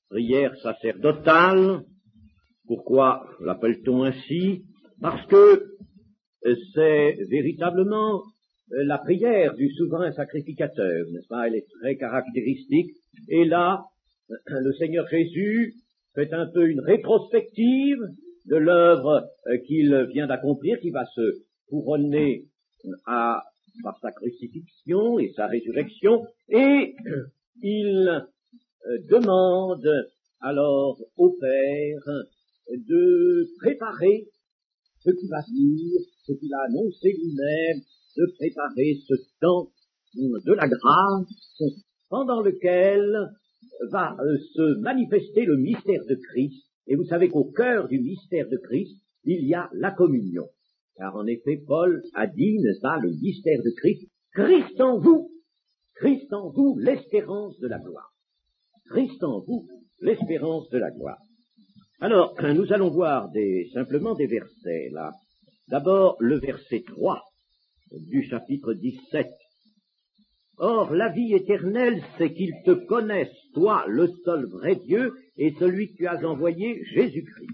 prière sacerdotale. Pourquoi l'appelle-t-on ainsi? Parce que c'est véritablement la prière du souverain sacrificateur, n'est-ce pas? Elle est très caractéristique. Et là, le Seigneur Jésus fait un peu une rétrospective de l'œuvre qu'il vient d'accomplir, qui va se couronner par sa crucifixion et sa résurrection, et il demande alors au Père de préparer ce qui va venir, ce qu'il a annoncé lui-même, de préparer ce temps de la grâce pendant lequel va se manifester le mystère de Christ. Et vous savez qu'au cœur du mystère de Christ, il y a la communion. Car en effet, Paul a dit, n'est-ce pas, le mystère de Christ, Christ en vous, l'espérance de la gloire. Christ en vous, l'espérance de la gloire. Alors, nous allons voir simplement des versets, là. D'abord, le verset 3 du chapitre 17. Or, la vie éternelle, c'est qu'ils te connaissent, toi, le seul vrai Dieu, et celui que tu as envoyé, Jésus-Christ.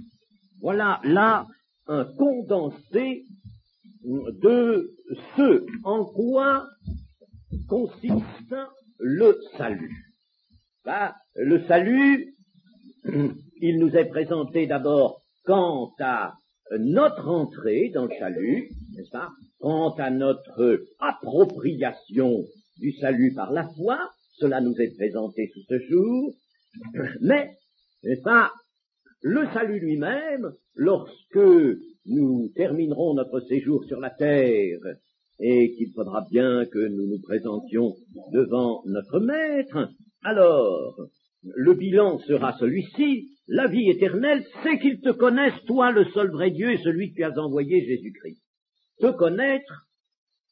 Voilà, là, un condensé de ce en quoi consiste le salut. Là, le salut, il nous est présenté d'abord quant à notre entrée dans le salut, n'est-ce pas? Quant à notre appropriation du salut par la foi, cela nous est présenté sous ce jour, mais, n'est-ce pas, le salut lui-même, lorsque nous terminerons notre séjour sur la terre, et qu'il faudra bien que nous nous présentions devant notre Maître, alors, le bilan sera celui-ci: la vie éternelle, c'est qu'ils te connaissent, toi, le seul vrai Dieu, et celui que tu as envoyé, Jésus-Christ. Te connaître,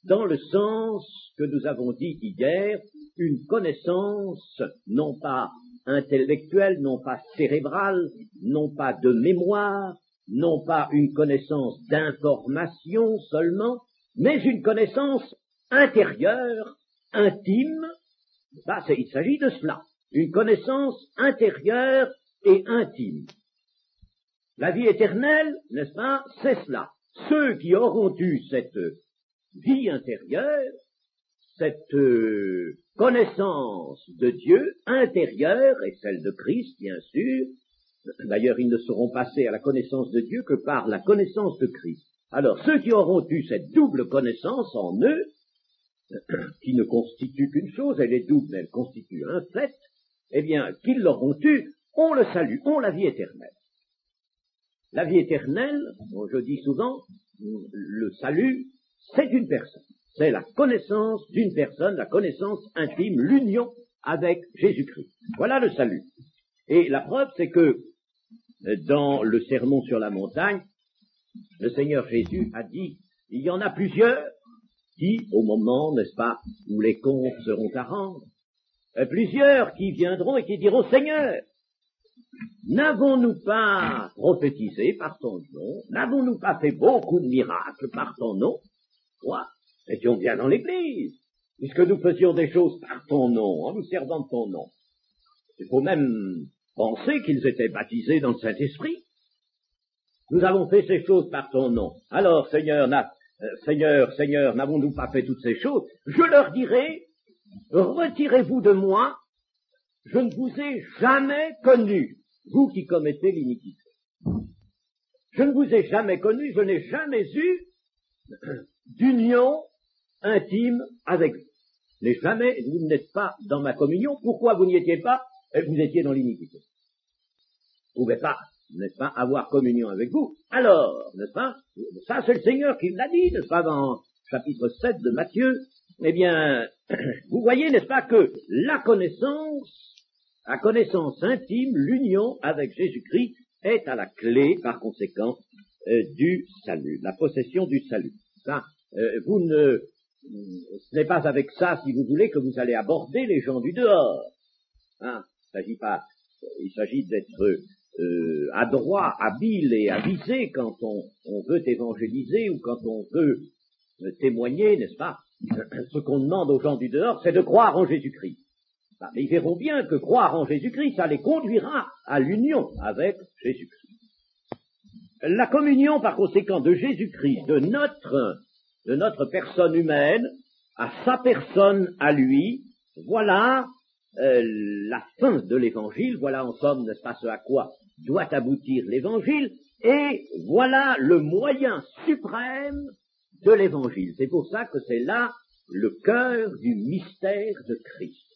dans le sens que nous avons dit hier, une connaissance non pas intellectuelle, non pas cérébrale, non pas de mémoire, non pas une connaissance d'information seulement, mais une connaissance intérieure, intime. Ça, il s'agit de cela, une connaissance intérieure et intime. La vie éternelle, n'est-ce pas, c'est cela. Ceux qui auront eu cette vie intérieure, cette connaissance de Dieu intérieure, et celle de Christ, bien sûr, d'ailleurs ils ne seront passés à la connaissance de Dieu que par la connaissance de Christ. Alors ceux qui auront eu cette double connaissance en eux, qui ne constitue qu'une chose, elle est double, mais elle constitue un fait, eh bien, qu'ils l'auront eu, ont le salut, ont la vie éternelle. La vie éternelle, je dis souvent, le salut, c'est une personne. C'est la connaissance d'une personne, la connaissance intime, l'union avec Jésus-Christ. Voilà le salut. Et la preuve, c'est que dans le sermon sur la montagne, le Seigneur Jésus a dit, il y en a plusieurs qui, au moment, n'est-ce pas, où les comptes seront à rendre, plusieurs qui viendront et qui diront, Seigneur, n'avons-nous pas prophétisé par ton nom? N'avons-nous pas fait beaucoup de miracles par ton nom? Quoi? Étions bien dans l'Église, puisque nous faisions des choses par ton nom, en nous servant de ton nom. Il faut même penser qu'ils étaient baptisés dans le Saint-Esprit. Nous avons fait ces choses par ton nom. Alors, Seigneur, n'avons-nous pas fait toutes ces choses? Je leur dirai, retirez-vous de moi, je ne vous ai jamais connu, vous qui commettez l'iniquité. Je ne vous ai jamais connu, je n'ai jamais eu d'union intime avec vous. Vous n'êtes pas dans ma communion. Pourquoi vous n'y étiez pas? Vous étiez dans l'iniquité. Vous ne pouvez pas, n'est-ce pas, avoir communion avec vous. Alors, n'est-ce pas, ça c'est le Seigneur qui l'a dit, n'est-ce pas, dans chapitre 7 de Matthieu. Eh bien, vous voyez, n'est-ce pas, que la connaissance intime, l'union avec Jésus-Christ est à la clé, par conséquent, du salut, la possession du salut. Ça, ce n'est pas avec ça, si vous voulez, que vous allez aborder les gens du dehors. Hein, il s'agit d'être adroit, habile et avisé quand on veut évangéliser ou quand on veut témoigner, n'est-ce pas? Ce qu'on demande aux gens du dehors, c'est de croire en Jésus-Christ. Mais ils verront bien que croire en Jésus-Christ, ça les conduira à l'union avec Jésus-Christ. La communion, par conséquent, de Jésus-Christ, de notre personne humaine, à sa personne, à lui, voilà la fin de l'Évangile, voilà en somme, n'est-ce pas, ce à quoi doit aboutir l'Évangile, et voilà le moyen suprême de l'Évangile. C'est pour ça que c'est là le cœur du mystère de Christ.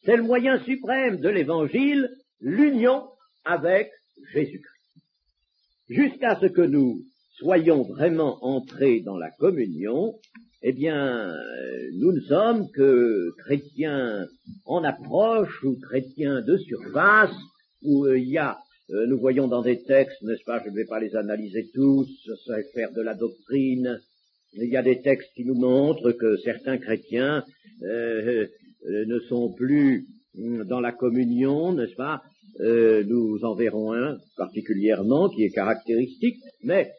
C'est le moyen suprême de l'Évangile, l'union avec Jésus-Christ. Jusqu'à ce que nous soyons vraiment entrés dans la communion, eh bien, nous ne sommes que chrétiens en approche ou chrétiens de surface, où nous voyons dans des textes, n'est-ce pas, je ne vais pas les analyser tous, ça va faire de la doctrine. Il y a des textes qui nous montrent que certains chrétiens ne sont plus dans la communion, n'est-ce pas? Nous en verrons un particulièrement qui est caractéristique, mais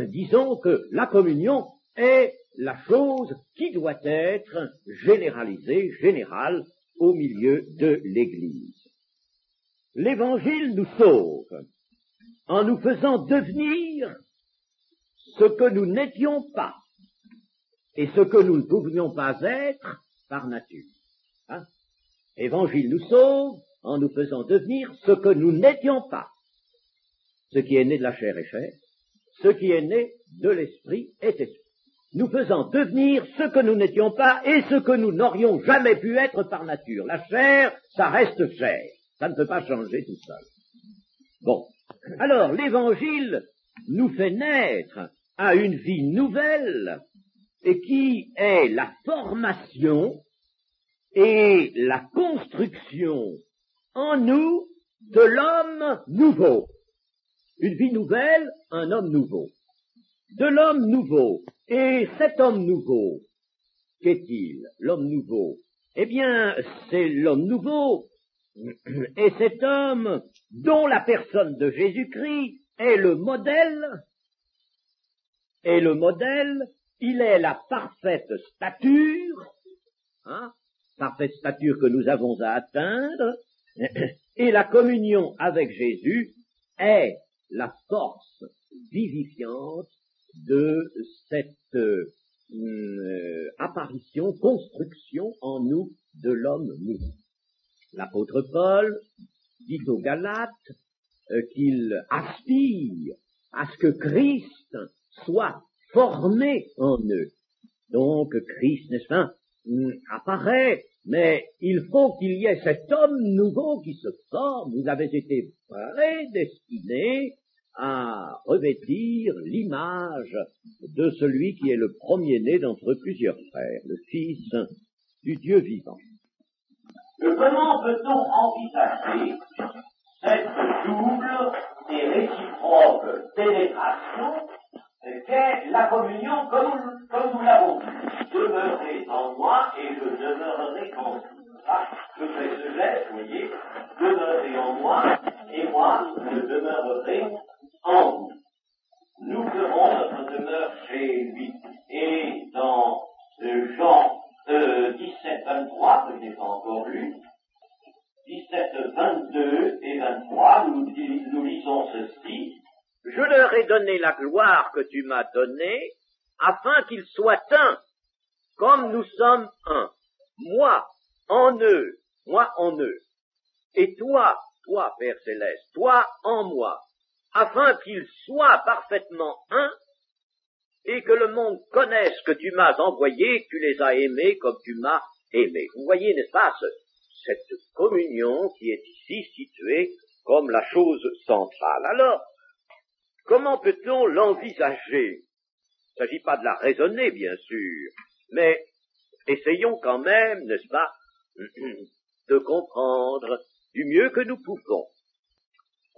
disons que la communion est la chose qui doit être généralisée, générale, au milieu de l'Église. L'Évangile nous sauve en nous faisant devenir ce que nous n'étions pas et ce que nous ne pouvions pas être par nature. L'Évangile nous sauve en nous faisant devenir ce que nous n'étions pas. Ce qui est né de la chair est chair, ce qui est né de l'esprit est esprit. Nous faisant devenir ce que nous n'étions pas et ce que nous n'aurions jamais pu être par nature. La chair, ça reste chair. Ça ne peut pas changer tout seul. Bon. Alors, l'Évangile nous fait naître à une vie nouvelle et qui est la formation et la construction en nous de l'homme nouveau. Une vie nouvelle, un homme nouveau. De l'homme nouveau. Et cet homme nouveau, qu'est-il, l'homme nouveau? Eh bien, c'est l'homme nouveau, et cet homme dont la personne de Jésus-Christ est le modèle, il est la parfaite stature, parfaite stature que nous avons à atteindre, et la communion avec Jésus est la force vivifiante de cette apparition, construction en nous de l'homme nouveau. L'apôtre Paul dit aux Galates qu'il aspire à ce que Christ soit formé en eux. Donc Christ, n'est-ce pas, apparaît, mais il faut qu'il y ait cet homme nouveau qui se forme. Vous avez été prédestinés à revêtir l'image de celui qui est le premier-né d'entre plusieurs frères, le Fils du Dieu vivant. Comment peut-on envisager cette double et réciproque pénétration qu'est la communion comme nous l'avons dit? Demeurez en moi et je demeurerai en vous. Je fais ce geste, vous voyez, demeurez en moi et moi je demeurerai en vous. Nous ferons notre demeure chez lui. Et dans Jean 17, 23, que je n'ai pas encore lu, 17, 22 et 23, nous lisons ceci. Je leur ai donné la gloire que tu m'as donnée, afin qu'ils soient un, comme nous sommes un. Moi en eux, et toi, Père Céleste, toi en moi, afin qu'ils soient parfaitement un, et que le monde connaisse que tu m'as envoyé, que tu les as aimés comme tu m'as aimé. Vous voyez, n'est-ce pas, cette communion qui est ici située comme la chose centrale. Alors, comment peut-on l'envisager? Il ne s'agit pas de la raisonner, bien sûr, mais essayons quand même, n'est-ce pas, de comprendre du mieux que nous pouvons.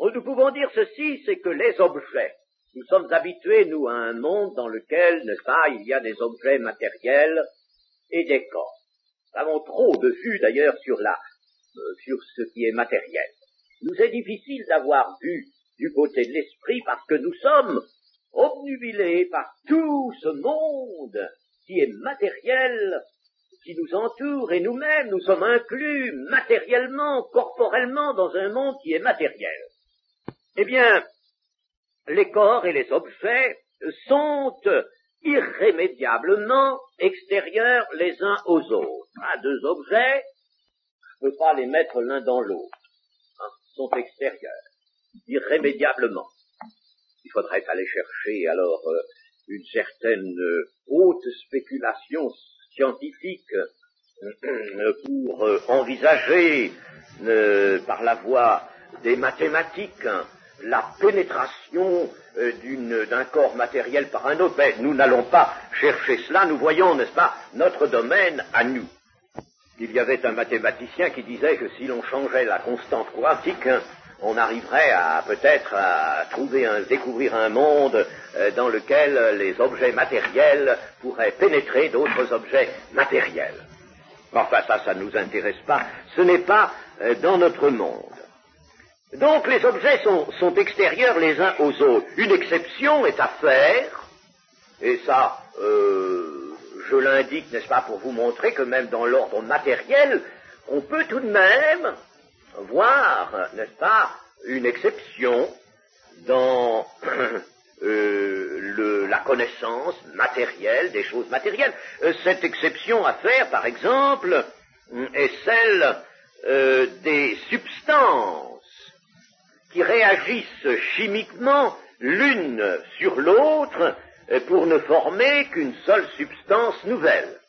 Nous pouvons dire ceci, c'est que les objets, nous sommes habitués, nous, à un monde dans lequel, n'est-ce pas, il y a des objets matériels et des corps. Nous avons trop de vue, d'ailleurs, sur ce qui est matériel. Il nous est difficile d'avoir vue du côté de l'esprit parce que nous sommes obnubilés par tout ce monde qui est matériel, qui nous entoure, et nous-mêmes, nous sommes inclus matériellement, corporellement, dans un monde qui est matériel. Eh bien, les corps et les objets sont irrémédiablement extérieurs les uns aux autres. Deux objets, je ne peux pas les mettre l'un dans l'autre, sont extérieurs, irrémédiablement. Il faudrait aller chercher alors une certaine haute spéculation scientifique pour envisager par la voie des mathématiques la pénétration d'un corps matériel par un autre. Mais nous n'allons pas chercher cela, nous voyons, n'est-ce pas, notre domaine à nous. Il y avait un mathématicien qui disait que si l'on changeait la constante quantique, on arriverait peut-être à découvrir un monde dans lequel les objets matériels pourraient pénétrer d'autres objets matériels. Enfin, ça ne nous intéresse pas. Ce n'est pas dans notre monde. Donc, les objets sont extérieurs les uns aux autres. Une exception est à faire, et ça, je l'indique, n'est-ce pas, pour vous montrer que même dans l'ordre matériel, on peut tout de même voir, n'est-ce pas, une exception dans la connaissance matérielle des choses matérielles. Cette exception à faire, par exemple, est celle des substances qui réagissent chimiquement l'une sur l'autre pour ne former qu'une seule substance nouvelle.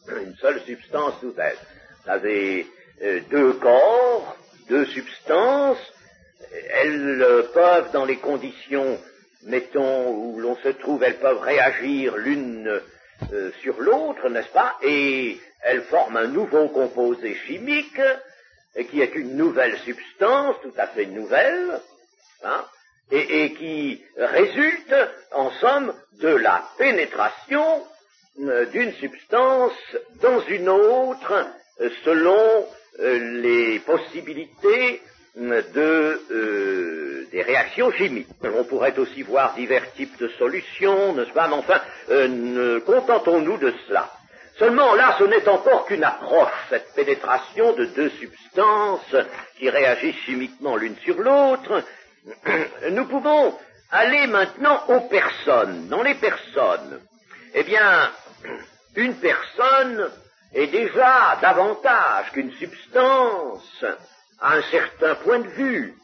Une seule substance nouvelle. Vous avez deux corps, deux substances, elles peuvent, dans les conditions, mettons, où l'on se trouve, elles peuvent réagir l'une sur l'autre, n'est-ce pas, et elles forment un nouveau composé chimique, qui est une nouvelle substance, tout à fait nouvelle, et qui résulte, en somme, de la pénétration d'une substance dans une autre, selon les possibilités des réactions chimiques. On pourrait aussi voir divers types de solutions, n'est-ce pas, mais enfin, contentons-nous de cela. Seulement, là, ce n'est encore qu'une approche, cette pénétration de deux substances qui réagissent chimiquement l'une sur l'autre. Nous pouvons aller maintenant aux personnes. Dans les personnes, eh bien, une personne est déjà davantage qu'une substance à un certain point de vue,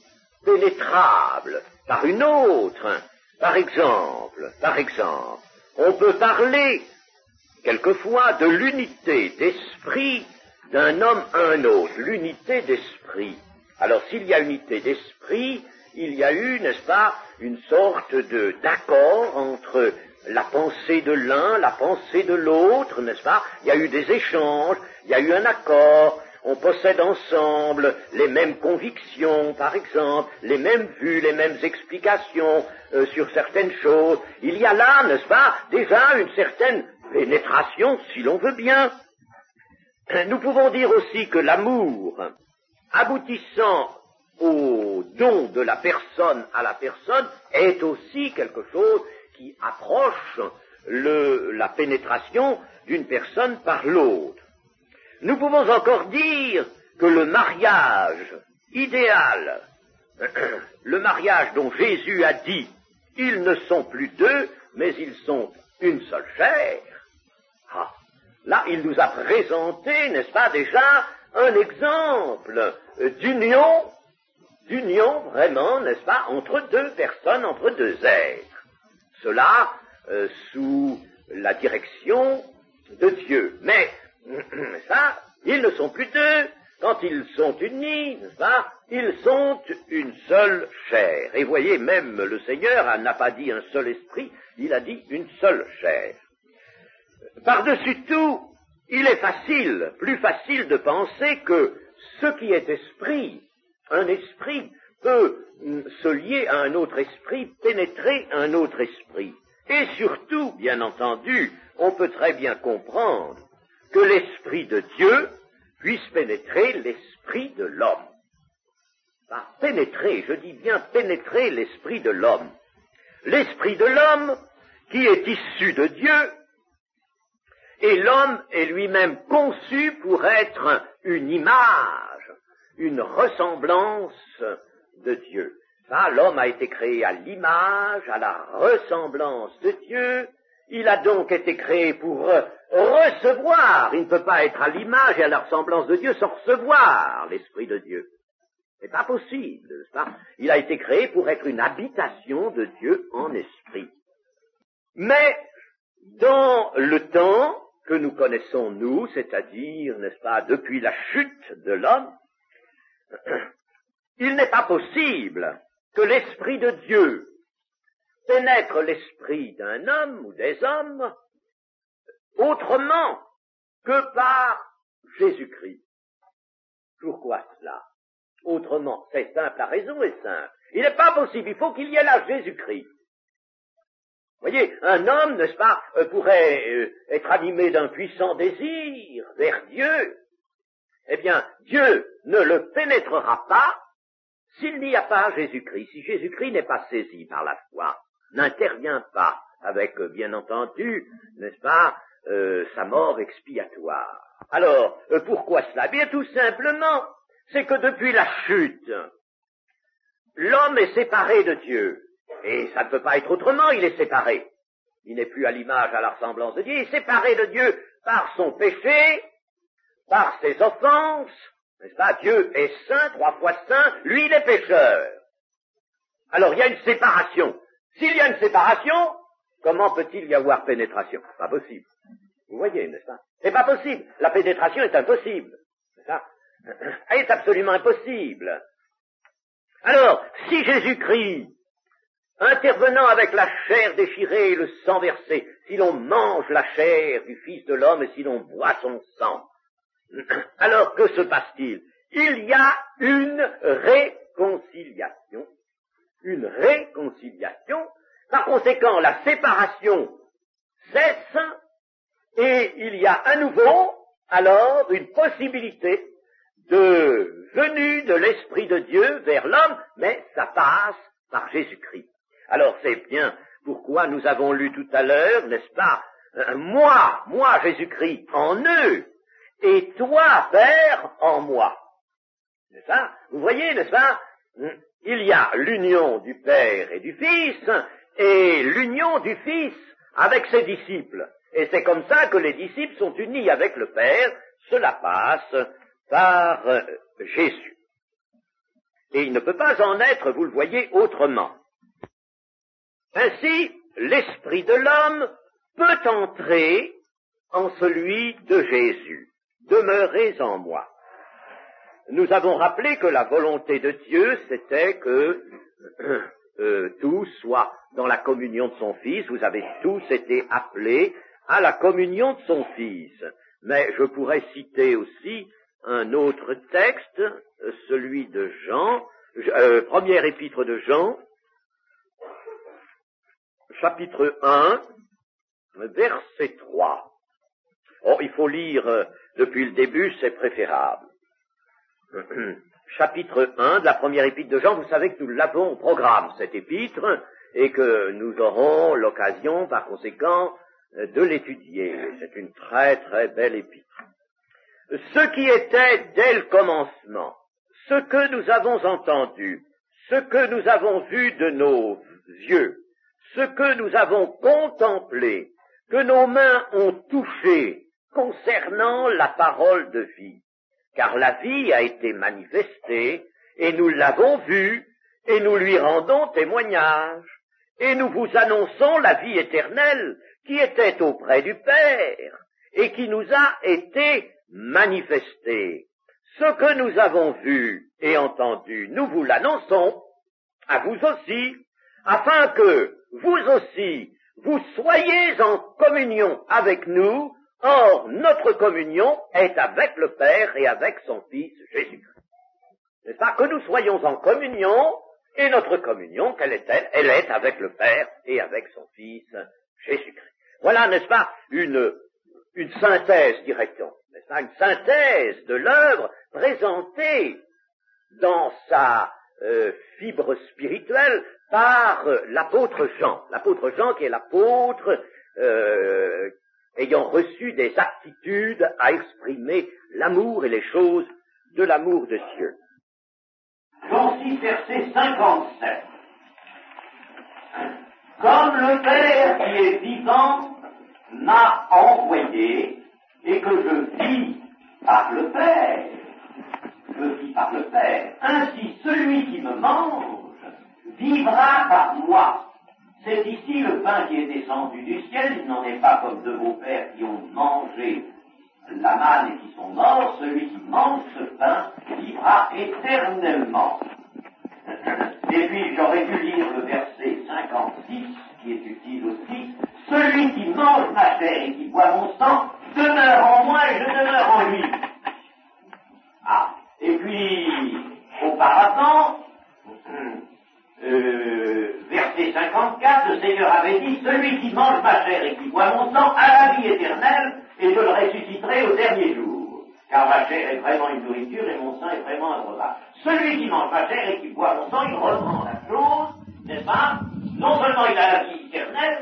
pénétrable par une autre. Par exemple, on peut parler quelquefois de l'unité d'esprit d'un homme à un autre, l'unité d'esprit. Alors s'il y a unité d'esprit, il y a eu, n'est-ce pas, une sorte d'accord entre la pensée de l'un, la pensée de l'autre, n'est-ce pas? Il y a eu des échanges, il y a eu un accord, on possède ensemble les mêmes convictions, par exemple, les mêmes vues, les mêmes explications sur certaines choses. Il y a là, n'est-ce pas, déjà une certaine pénétration, si l'on veut bien. Nous pouvons dire aussi que l'amour, aboutissant au don de la personne à la personne, est aussi quelque chose qui approche la pénétration d'une personne par l'autre. Nous pouvons encore dire que le mariage idéal, le mariage dont Jésus a dit « ils ne sont plus deux, mais ils sont une seule chair », là, il nous a présenté, n'est-ce pas, déjà, un exemple d'union vraiment, n'est-ce pas, entre deux personnes, entre deux êtres. Cela sous la direction de Dieu. Mais, ça, ils ne sont plus deux. Quand ils sont unis, n'est-ce pas, ils sont une seule chair. Et voyez, même le Seigneur n'a pas dit un seul esprit, il a dit une seule chair. Par-dessus tout, il est facile, plus facile de penser que ce qui est esprit, un esprit peut se lier à un autre esprit, pénétrer un autre esprit. Et surtout, bien entendu, on peut très bien comprendre que l'esprit de Dieu puisse pénétrer l'esprit de l'homme. Par pénétrer, je dis bien pénétrer l'esprit de l'homme. L'esprit de l'homme qui est issu de Dieu Et l'homme est lui-même conçu pour être une image, une ressemblance de Dieu. Ça, l'homme a été créé à l'image, à la ressemblance de Dieu. Il a donc été créé pour recevoir. Il ne peut pas être à l'image et à la ressemblance de Dieu sans recevoir l'Esprit de Dieu. C'est pas possible, n'est-ce pas? Il a été créé pour être une habitation de Dieu en esprit. Mais, dans le temps que nous connaissons, nous, c'est-à-dire, n'est-ce pas, depuis la chute de l'homme, il n'est pas possible que l'Esprit de Dieu pénètre l'esprit d'un homme ou des hommes autrement que par Jésus-Christ. Pourquoi cela? Autrement, c'est simple, la raison est simple. Il n'est pas possible, il faut qu'il y ait là Jésus-Christ. Vous voyez, un homme, n'est-ce pas, pourrait être animé d'un puissant désir vers Dieu. Eh bien, Dieu ne le pénétrera pas s'il n'y a pas Jésus-Christ. Si Jésus-Christ n'est pas saisi par la foi, n'intervient pas avec, bien entendu, n'est-ce pas, sa mort expiatoire. Alors, pourquoi cela? Bien tout simplement, c'est que depuis la chute, l'homme est séparé de Dieu. Et ça ne peut pas être autrement, il est séparé. Il n'est plus à l'image, à la ressemblance de Dieu, il est séparé de Dieu par son péché, par ses offenses, n'est-ce pas? Dieu est saint, 3 fois saint, lui il est pécheur. Alors il y a une séparation. S'il y a une séparation, comment peut-il y avoir pénétration? Pas possible. Vous voyez, n'est-ce pas? C'est pas possible. La pénétration est impossible. C'est ça? Elle est absolument impossible. Alors, si Jésus-Christ, intervenant avec la chair déchirée et le sang versé, si l'on mange la chair du Fils de l'homme et si l'on boit son sang, alors que se passe-t-il? Il y a une réconciliation. Une réconciliation. Par conséquent, la séparation cesse et il y a à nouveau, alors, une possibilité de venue de l'Esprit de Dieu vers l'homme, mais ça passe par Jésus-Christ. Alors c'est bien pourquoi nous avons lu tout à l'heure, n'est-ce pas, moi Jésus-Christ en eux, et toi, Père, en moi. C'est ça? Vous voyez, n'est-ce pas? Il y a l'union du Père et du Fils, et l'union du Fils avec ses disciples. Et c'est comme ça que les disciples sont unis avec le Père. Cela passe par Jésus. Et il ne peut pas en être, vous le voyez, autrement. Ainsi, l'esprit de l'homme peut entrer en celui de Jésus. Demeurez en moi. Nous avons rappelé que la volonté de Dieu, c'était que tous soient dans la communion de son Fils. Vous avez tous été appelés à la communion de son Fils. Mais je pourrais citer aussi un autre texte, celui de Jean, première épître de Jean, chapitre 1, verset 3. Oh, il faut lire depuis le début, c'est préférable. Chapitre 1 de la première épître de Jean, vous savez que nous l'avons au programme, cette épître, et que nous aurons l'occasion, par conséquent, de l'étudier. C'est une très très belle épître. Ce qui était dès le commencement, ce que nous avons entendu, ce que nous avons vu de nos yeux, ce que nous avons contemplé, que nos mains ont touché concernant la parole de vie. Car la vie a été manifestée, et nous l'avons vue, et nous lui rendons témoignage, et nous vous annonçons la vie éternelle qui était auprès du Père, et qui nous a été manifestée. Ce que nous avons vu et entendu, nous vous l'annonçons, à vous aussi, afin que vous aussi, vous soyez en communion avec nous. Or, notre communion est avec le Père et avec son Fils Jésus-Christ. N'est-ce pas? Que nous soyons en communion, et notre communion, quelle est-elle? Elle est avec le Père et avec son Fils Jésus-Christ. Voilà, n'est-ce pas, une synthèse, dirait-on, n'est-ce pas, une synthèse de l'œuvre présentée dans sa fibre spirituelle par l'apôtre Jean qui est l'apôtre ayant reçu des aptitudes à exprimer l'amour et les choses de l'amour de Dieu. Jean 6, verset 57. Comme le Père qui est vivant m'a envoyé et que je vis par le Père, je vis par le Père, ainsi celui qui me mange vivra par moi. C'est ici le pain qui est descendu du ciel, il n'en est pas comme de vos pères qui ont mangé la manne et qui sont morts. Celui qui mange ce pain vivra éternellement. Et puis j'aurais dû lire le verset 56, qui est utile aussi. Celui qui mange ma chair et qui boit mon sang demeure en moi et je demeure en lui. Ah, et puis auparavant, verset 54, le Seigneur avait dit, celui qui mange ma chair et qui boit mon sang a la vie éternelle, et je le ressusciterai au dernier jour. Car ma chair est vraiment une nourriture et mon sang est vraiment un repas. Celui qui mange ma chair et qui boit mon sang, il reprend la chose, n'est-ce pas? Non seulement il a la vie éternelle,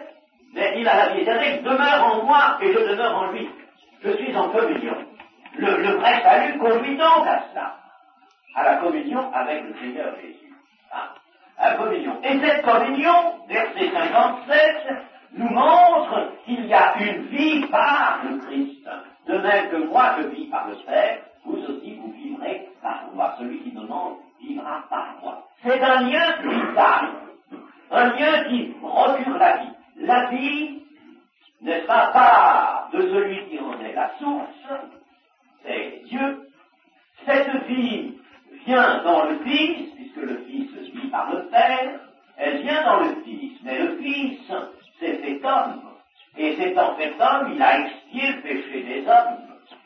mais il a la vie éternelle, il demeure en moi et je demeure en lui. Je suis en communion. Le vrai salut conduit donc à cela, à la communion avec le Seigneur Jésus. Hein? La communion. Et cette communion, verset 57, nous montre qu'il y a une vie par le Christ. De même que moi je vis par le Père, vous aussi vous vivrez par moi. Celui qui me mange vivra par moi. C'est un lien vital, un lien qui procure la vie. La vie, n'est-ce pas de celui qui en est la source, c'est Dieu. Cette vie vient dans le Fils, puisque le Fils vit par le Père, elle vient dans le Fils, mais le Fils s'est fait homme, et s'étant fait homme, il a expié le péché des hommes,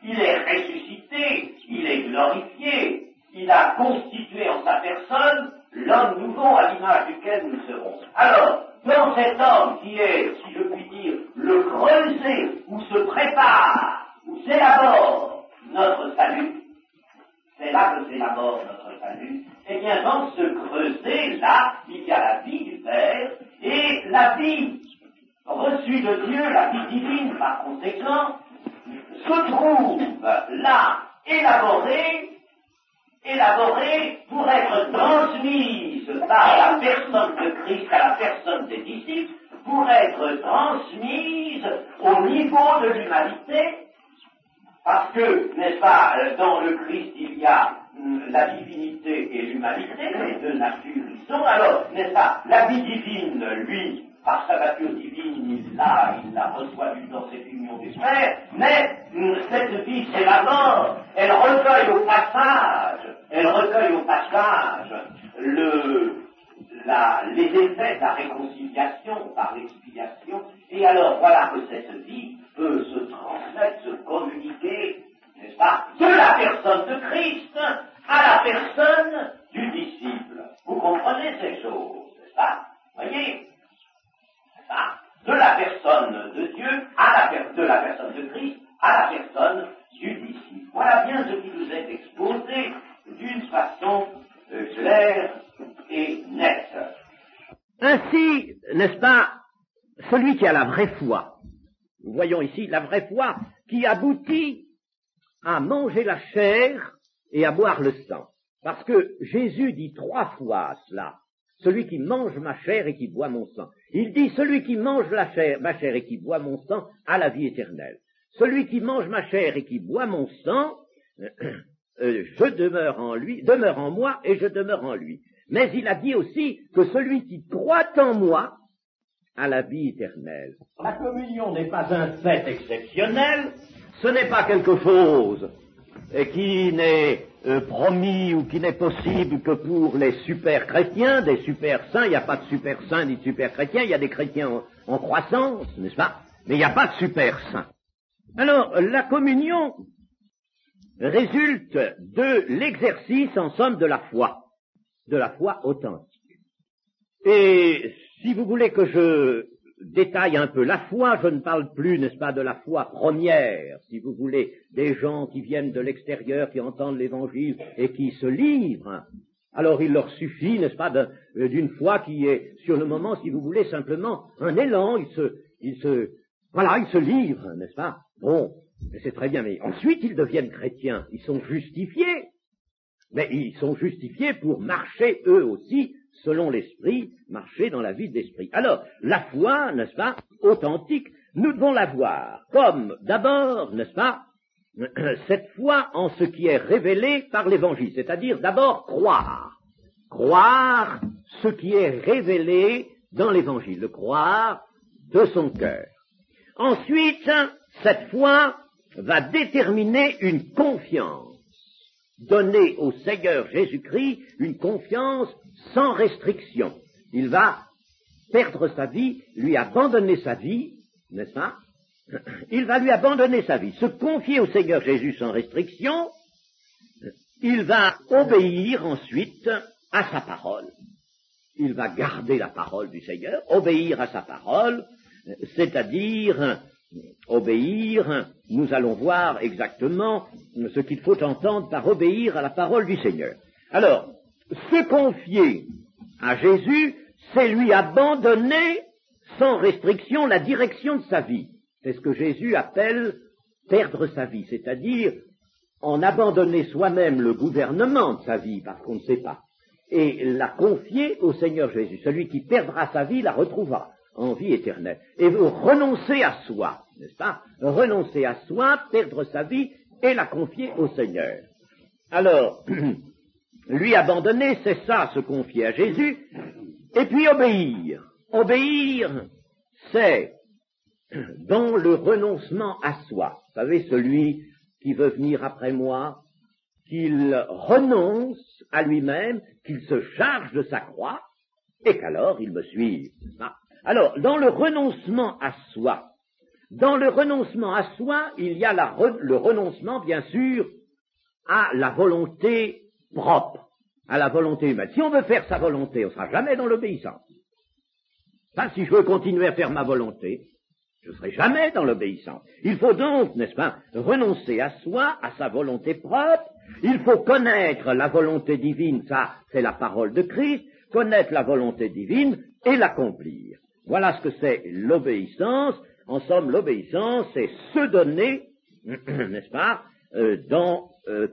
il est ressuscité, il est glorifié, il a constitué en sa personne l'homme nouveau à l'image duquel nous serons. Alors, dans cet homme qui est, si je puis dire, le creuset où se prépare, où s'élabore notre salut, c'est là que s'élabore notre salut, et bien dans ce creuset-là, il y a la vie du Père, et la vie reçue de Dieu, la vie divine par conséquent, se trouve là, élaborée pour être transmise par la personne de Christ à la personne des disciples, pour être transmise au niveau de l'humanité, parce que, n'est-ce pas, dans le Christ il y a la divinité et l'humanité, les deux natures y sont, alors, n'est-ce pas, la vie divine, lui, par sa nature divine, il la reçoit dans cette union du Père, mais cette vie, c'est la mort, elle recueille au passage les effets de la réconciliation par l'expiation, et alors voilà que cette vie peut se transmettre, se communiquer, n'est-ce pas, de la personne de Christ à la personne du disciple. Vous comprenez ces choses, n'est-ce pas? Voyez? De la personne de Dieu de la personne de Christ à la personne du disciple. Voilà bien ce qui nous est exposé d'une façon claire et nette. Ainsi, n'est-ce pas, celui qui a la vraie foi, nous voyons ici la vraie foi qui aboutit à manger la chair et à boire le sang. Parce que Jésus dit 3 fois cela. Celui qui mange ma chair et qui boit mon sang. Il dit, celui qui mange ma chair et qui boit mon sang a la vie éternelle. Celui qui mange ma chair et qui boit mon sang, je demeure en moi et je demeure en lui. Mais il a dit aussi que celui qui croit en moi a la vie éternelle. La communion n'est pas un fait exceptionnel, ce n'est pas quelque chose qui n'est promis ou qui n'est possible que pour les super chrétiens, des super saints. Il n'y a pas de super saints ni de super chrétiens, il y a des chrétiens en croissance, n'est-ce pas? Mais il n'y a pas de super saints. Alors, la communion résulte de l'exercice, en somme, de la foi authentique. Et si vous voulez que je détaille un peu la foi, je ne parle plus, n'est-ce pas, de la foi première, si vous voulez, des gens qui viennent de l'extérieur, qui entendent l'évangile et qui se livrent. Alors il leur suffit, n'est-ce pas, d'une foi qui est, sur le moment, si vous voulez, simplement un élan, ils se Voilà, ils se livrent, n'est-ce pas? Bon, c'est très bien, mais ensuite ils deviennent chrétiens, ils sont justifiés. Mais ils sont justifiés pour marcher eux aussi, selon l'esprit, marcher dans la vie de l'esprit. Alors, la foi, n'est-ce pas, authentique, nous devons la voir comme, d'abord, n'est-ce pas, cette foi en ce qui est révélé par l'Évangile, c'est-à-dire d'abord croire. Croire ce qui est révélé dans l'Évangile, le croire de son cœur. Ensuite, cette foi va déterminer une confiance. Donner au Seigneur Jésus-Christ une confiance sans restriction. Il va perdre sa vie, lui abandonner sa vie, n'est-ce pas? Il va lui abandonner sa vie, se confier au Seigneur Jésus sans restriction. Il va obéir ensuite à sa parole. Il va garder la parole du Seigneur, obéir à sa parole, c'est-à-dire obéir, nous allons voir exactement ce qu'il faut entendre par obéir à la parole du Seigneur. Alors, se confier à Jésus, c'est lui abandonner sans restriction la direction de sa vie. C'est ce que Jésus appelle perdre sa vie, c'est-à-dire en abandonner soi-même le gouvernement de sa vie, parce qu'on ne sait pas, et la confier au Seigneur Jésus. Celui qui perdra sa vie la retrouvera en vie éternelle. Et renoncer à soi, n'est-ce pas? Renoncer à soi, perdre sa vie et la confier au Seigneur. Alors, lui abandonner, c'est ça, se confier à Jésus, et puis obéir. Obéir, c'est dans le renoncement à soi. Vous savez, celui qui veut venir après moi, qu'il renonce à lui-même, qu'il se charge de sa croix, et qu'alors il me suive. Alors, dans le renoncement à soi, il y a le renoncement, bien sûr, à la volonté propre, à la volonté humaine. Si on veut faire sa volonté, on ne sera jamais dans l'obéissance. Si je veux continuer à faire ma volonté, je ne serai jamais dans l'obéissance. Il faut donc, n'est-ce pas, renoncer à soi, à sa volonté propre. Il faut connaître la volonté divine, ça, c'est la parole de Christ, connaître la volonté divine et l'accomplir. Voilà ce que c'est l'obéissance. En somme, l'obéissance, c'est se donner, n'est-ce pas,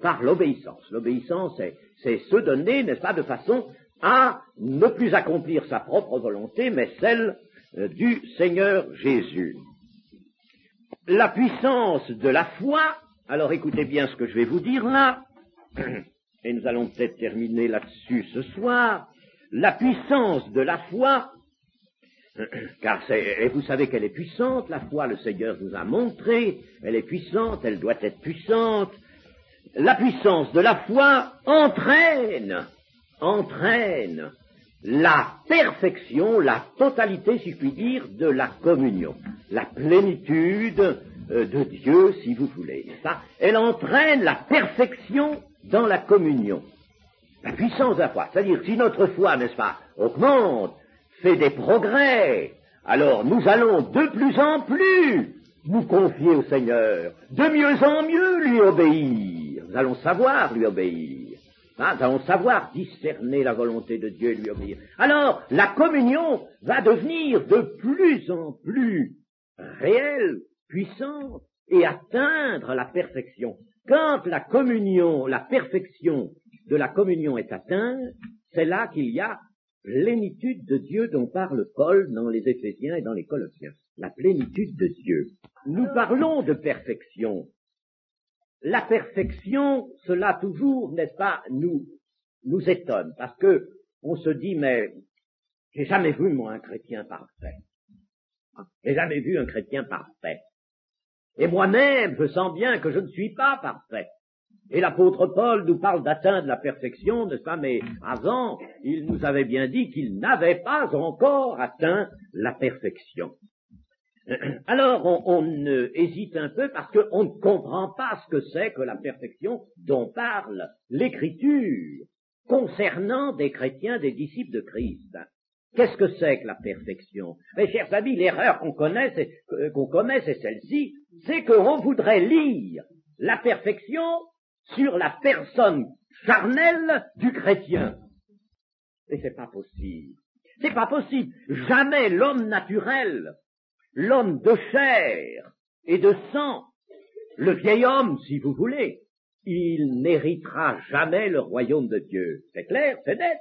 par l'obéissance. L'obéissance, c'est se donner, n'est-ce pas, de façon à ne plus accomplir sa propre volonté, mais celle du Seigneur Jésus. La puissance de la foi, alors écoutez bien ce que je vais vous dire là, et nous allons peut-être terminer là-dessus ce soir. La puissance de la foi, car et vous savez qu'elle est puissante, la foi, le Seigneur nous a montré, elle est puissante, elle doit être puissante. La puissance de la foi entraîne la perfection, la totalité, si je puis dire, de la communion, la plénitude de Dieu, si vous voulez, n'est-ce pas? Elle entraîne la perfection dans la communion. La puissance de la foi, c'est-à-dire si notre foi, n'est-ce pas, augmente, fait des progrès, alors nous allons de plus en plus nous confier au Seigneur, de mieux en mieux lui obéir. Nous allons savoir lui obéir. Nous allons savoir discerner la volonté de Dieu et lui obéir. Alors, la communion va devenir de plus en plus réelle, puissante, et atteindre la perfection. Quand la communion, la perfection de la communion est atteinte, c'est là qu'il y a plénitude de Dieu dont parle Paul dans les Éphésiens et dans les Colossiens. La plénitude de Dieu. Nous parlons de perfection. La perfection, cela toujours, n'est-ce pas, nous étonne, parce que on se dit, mais j'ai jamais vu, moi, un chrétien parfait. J'ai jamais vu un chrétien parfait. Et moi-même, je sens bien que je ne suis pas parfait. Et l'apôtre Paul nous parle d'atteindre la perfection, n'est-ce pas, mais avant, il nous avait bien dit qu'il n'avait pas encore atteint la perfection. Alors, on hésite un peu parce qu'on ne comprend pas ce que c'est que la perfection dont parle l'Écriture concernant des chrétiens, des disciples de Christ. Qu'est-ce que c'est que la perfection? Mes chers amis, l'erreur qu'on commet, c'est celle-ci, c'est qu'on voudrait lire la perfection sur la personne charnelle du chrétien. Et c'est pas possible. C'est pas possible. Jamais l'homme naturel l'homme de chair et de sang, le vieil homme, si vous voulez, il n'héritera jamais le royaume de Dieu. C'est clair, c'est net.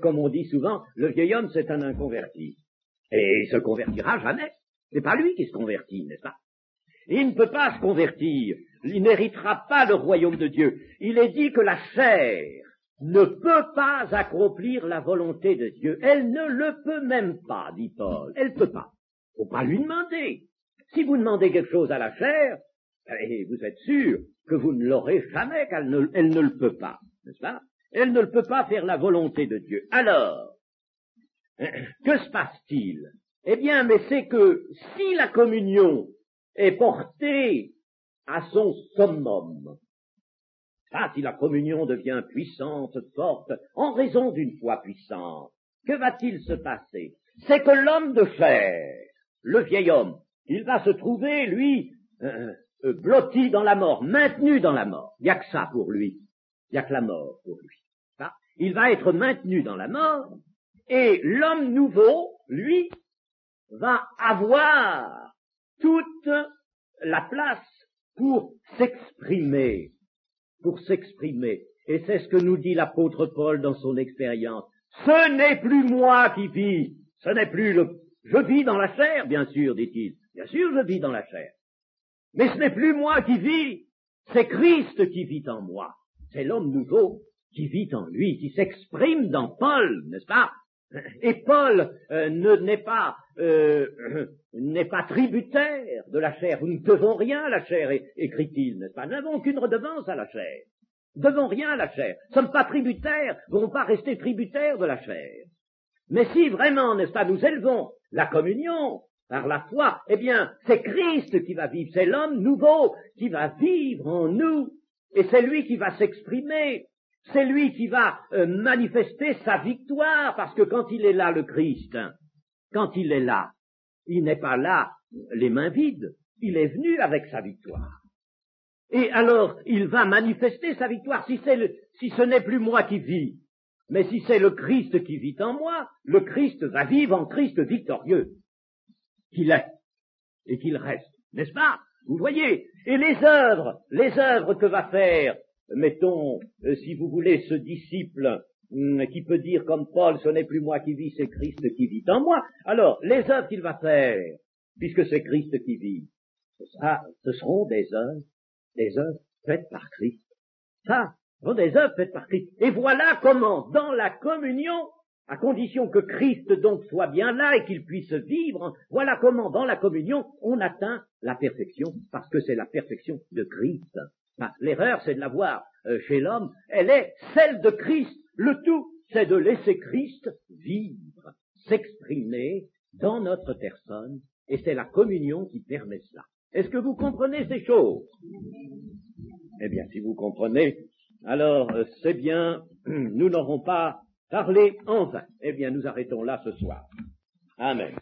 Comme on dit souvent, le vieil homme, c'est un inconverti. Et il se convertira jamais. C'est pas lui qui se convertit, n'est-ce pas? Il ne peut pas se convertir. Il n'héritera pas le royaume de Dieu. Il est dit que la chair ne peut pas accomplir la volonté de Dieu. Elle ne le peut même pas, dit Paul. Elle ne peut pas. Faut pas lui demander. Si vous demandez quelque chose à la chair, et vous êtes sûr que vous ne l'aurez jamais, qu'elle ne le peut pas, n'est-ce pas? Elle ne le peut pas faire la volonté de Dieu. Alors, que se passe-t-il? Eh bien, mais c'est que si la communion est portée à son summum, si la communion devient puissante, forte, en raison d'une foi puissante, que va-t-il se passer? C'est que l'homme de chair, le vieil homme, il va se trouver, lui, blotti dans la mort, maintenu dans la mort. Il n'y a que ça pour lui. Il n'y a que la mort pour lui. Il va être maintenu dans la mort, et l'homme nouveau, lui, va avoir toute la place pour s'exprimer. Et c'est ce que nous dit l'apôtre Paul dans son expérience. Ce n'est plus moi qui vis, ce n'est plus je vis dans la chair, bien sûr, dit-il. Bien sûr, je vis dans la chair. Mais ce n'est plus moi qui vis, c'est Christ qui vit en moi. C'est l'homme nouveau qui vit en lui, qui s'exprime dans Paul, n'est-ce pas? Et Paul n'est pas tributaire de la chair. Nous ne devons rien à la chair, écrit-il, n'est-ce pas? Nous n'avons aucune redevance à la chair. Nous ne devons rien à la chair. Nous ne sommes pas tributaires, nous ne devons pas rester tributaires de la chair. Mais si vraiment, n'est-ce pas, nous élevons la communion par la foi, eh bien, c'est Christ qui va vivre, c'est l'homme nouveau qui va vivre en nous, et c'est lui qui va s'exprimer. C'est lui qui va manifester sa victoire, parce que quand il est là, le Christ, quand il est là, il n'est pas là les mains vides, il est venu avec sa victoire. Et alors, il va manifester sa victoire. Si ce n'est plus moi qui vis, mais si c'est le Christ qui vit en moi, le Christ va vivre en Christ victorieux, qu'il est et qu'il reste, n'est-ce pas? Vous voyez? Et les œuvres que va faire, mettons, si vous voulez, ce disciple qui peut dire comme Paul, ce n'est plus moi qui vis, c'est Christ qui vit en moi. Alors, les œuvres qu'il va faire, puisque c'est Christ qui vit, ce seront des œuvres faites par Christ. Ça, ce seront des œuvres faites par Christ. Et voilà comment, dans la communion, à condition que Christ donc soit bien là et qu'il puisse vivre, voilà comment, dans la communion, on atteint la perfection, parce que c'est la perfection de Christ. L'erreur, c'est de la voir chez l'homme, elle est celle de Christ. Le tout, c'est de laisser Christ vivre, s'exprimer dans notre personne, et c'est la communion qui permet cela. Est-ce que vous comprenez ces choses? Eh bien, si vous comprenez, alors c'est bien, nous n'aurons pas parlé en vain. Eh bien, nous arrêtons là ce soir. Amen.